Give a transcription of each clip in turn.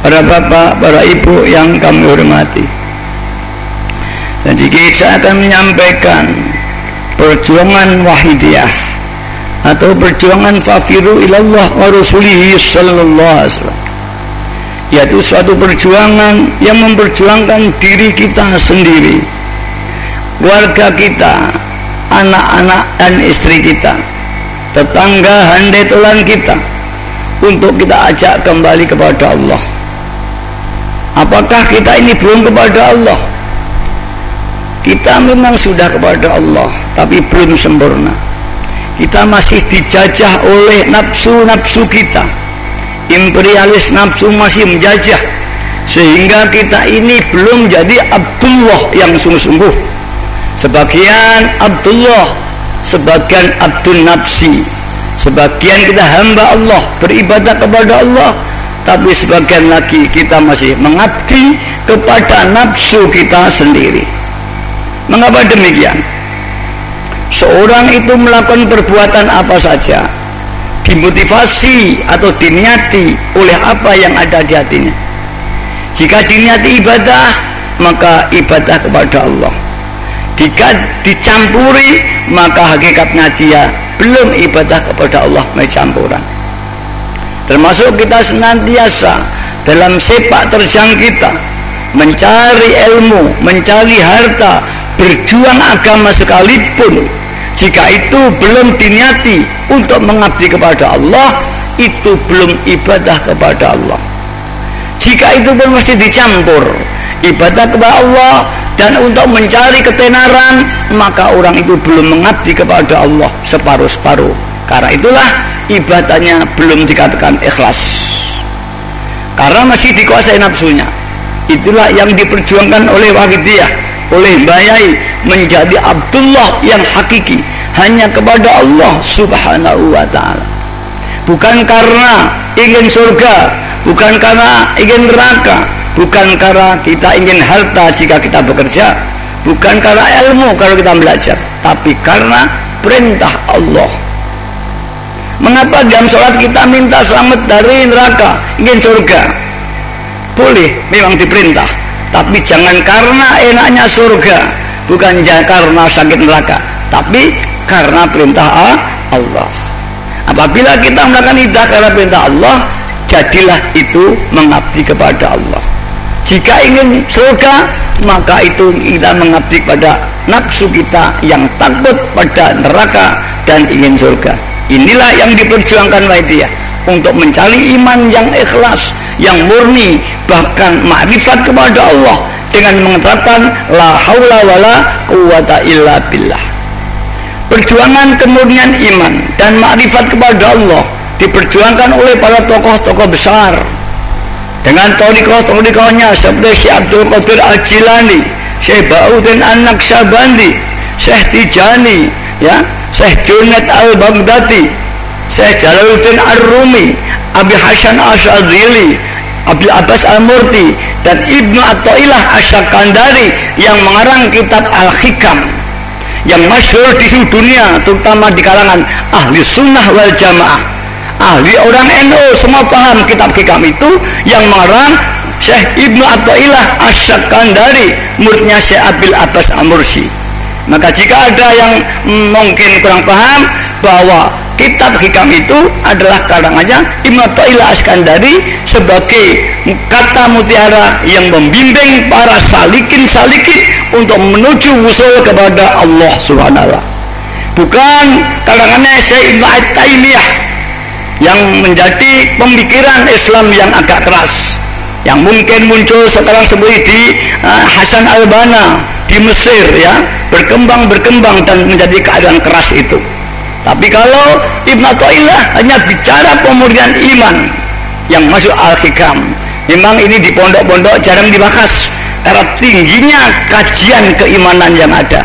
para bapak, para ibu yang kami hormati. Jadi saya akan menyampaikan perjuangan wahidiyah atau perjuangan fafiru ilallah wa rasulihi sallallahu alaihi wasallam, yaitu suatu perjuangan yang memperjuangkan diri kita sendiri, keluarga kita, anak-anak dan istri kita, tetangga handai tolan kita, untuk kita ajak kembali kepada Allah. Apakah kita ini belum kepada Allah? Kita memang sudah kepada Allah, tapi belum sempurna. Kita masih dijajah oleh nafsu-nafsu kita. Imperialis nafsu masih menjajah, sehingga kita ini belum jadi Abdullah yang sungguh-sungguh. Sebagian Abdullah, sebagian Abdul Nafsi. Sebagian kita hamba Allah, beribadah kepada Allah, tapi sebagian lagi kita masih mengabdi kepada nafsu kita sendiri. Mengapa demikian? Seorang itu melakukan perbuatan apa saja, dimotivasi atau diniati oleh apa yang ada di hatinya. Jika diniati ibadah, maka ibadah kepada Allah. Jika dicampuri, maka hakikatnya dia belum ibadah kepada Allah, campuran. Termasuk kita senantiasa dalam sepak terjang kita mencari ilmu, mencari harta, berjuang agama sekalipun, jika itu belum diniati untuk mengabdi kepada Allah, itu belum ibadah kepada Allah. Jika itu pun masih dicampur ibadah kepada Allah dan untuk mencari ketenaran, maka orang itu belum mengabdi kepada Allah separuh-separuh. Karena itulah ibadahnya belum dikatakan ikhlas, karena masih dikuasai nafsunya. Itulah yang diperjuangkan oleh wahidiyah, oleh Mbah Yai, menjadi Abdullah yang hakiki hanya kepada Allah subhanahu wa ta'ala. Bukan karena ingin surga, bukan karena ingin neraka, bukan karena kita ingin harta jika kita bekerja, bukan karena ilmu kalau kita belajar, tapi karena perintah Allah. Mengapa dalam sholat kita minta selamat dari neraka, ingin surga? Boleh, memang diperintah, tapi jangan karena enaknya surga, bukan karena sakit neraka, tapi karena perintah Allah. Apabila kita melakukan ibadah karena perintah Allah, jadilah itu mengabdi kepada Allah. Jika ingin surga, maka itu kita mengabdi kepada nafsu kita yang takut pada neraka dan ingin surga. Inilah yang diperjuangkan wahidiyah, untuk mencari iman yang ikhlas, yang murni, bahkan makrifat kepada Allah dengan menetapkan la haula wala quwata illa billah. Perjuangan kemurnian iman dan makrifat kepada Allah diperjuangkan oleh para tokoh-tokoh besar dengan thariqah-thariqahnya seperti Syekh Abdul Qadir Al-Jilani, Syekh Ba'uddin An-Naqsyabandi, Syekh Tijani, ya, Syekh Junaid Al-Baghdadi, Syekh Jalaluddin Ar-Rumi, Abi Hasan Asyadzili, Abdul Abbas Al-Murti, dan Ibnu Athaillah Asy-Syakandari yang mengarang kitab Al-Hikam yang masyhur di seluruh dunia, terutama di kalangan ahli sunnah wal jamaah, ahli orang NU, semua paham kitab Hikam itu, yang mengarang Syekh Ibnu Athaillah Asy-Syakandari, muridnya Syekh Abdul Abbas Al-Mursi. Maka jika ada yang mungkin kurang paham bahwa kitab Hikam itu adalah karangannya Ibnu Athaillah Asy-Syakandari sebagai kata mutiara yang membimbing para salikin-salikin untuk menuju wusul kepada Allah Subhanahu wa ta'ala. Bukan karangannya Syekh Ibnu Taimiyah yang menjadi pemikiran Islam yang agak keras, yang mungkin muncul sekarang seperti di Hasan Al-Banna di Mesir, ya, berkembang dan menjadi keadaan keras itu. Tapi kalau Ibnu Athaillah hanya bicara pemurnian iman yang masuk Al-Hikam, memang ini di pondok-pondok jarang dibahas karena tingginya kajian keimanan yang ada.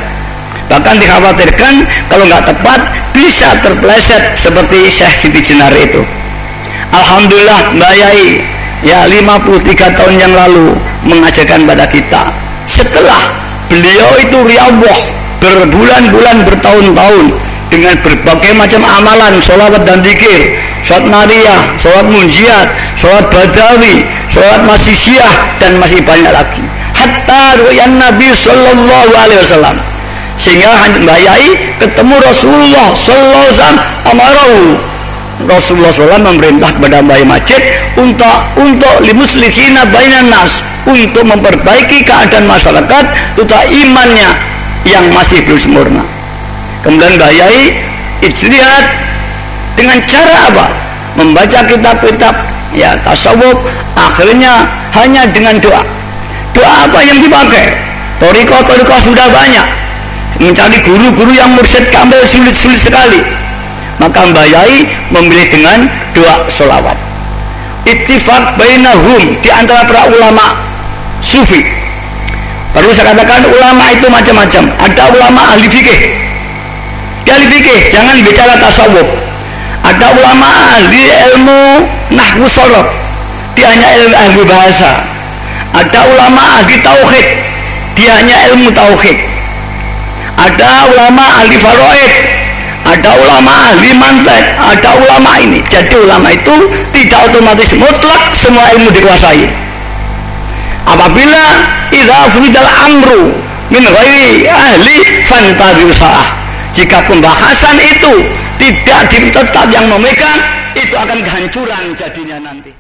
Bahkan dikhawatirkan kalau nggak tepat bisa terpeleset seperti Syekh Siti Jenar itu. Alhamdulillah Mbah Yai, ya, 53 tahun yang lalu mengajarkan pada kita. Setelah beliau itu riyadhah berbulan-bulan, bertahun-tahun dengan berbagai macam amalan, sholawat dan zikir, sholat nariyah, sholat munjiat, sholat badawi, sholat masisiyah, dan masih banyak lagi. Hatta ru'yan Nabi sallallahu alaihi wasallam, sehingga Mbak Yai ketemu Rasulullah sallallahu alaihi wasallam. Amarahu, Rasulullah SAW memerintah kepada Mbak Yai Majid untuk limuslihina bainan nas, untuk memperbaiki keadaan masyarakat tentang imannya yang masih belum sempurna. Kemudian Mbak Yai ijtihad dengan cara apa? Membaca kitab-kitab ya tasawuf. Akhirnya hanya dengan doa. Doa apa yang dipakai? Thariqah sudah banyak. Mencari guru-guru yang mursyid kamil sulit sekali. Maka Mbak Yai memilih dengan doa sholawat. Ittifaq bainahum, di antara para ulama sufi. Perlu saya katakan, ulama itu macam-macam. Ada ulama ahli fikih, jangan bicara tasawuf. Ada ulama ahli ilmu nahwu sharaf, dia hanya ilmu bahasa. Ada ulama ahli tauhid, dia hanya ilmu tauhid. Ada ulama ahli faraid, ada ulama ahli mantek, ada ulama ini. Jadi ulama itu tidak otomatis mutlak semua ilmu dikuasai. Apabila idza furidal amru min ghairi ahli fantadhiru sa'ah, jika pembahasan itu tidak di tempat yang memegang, itu akan kehancuran jadinya nanti.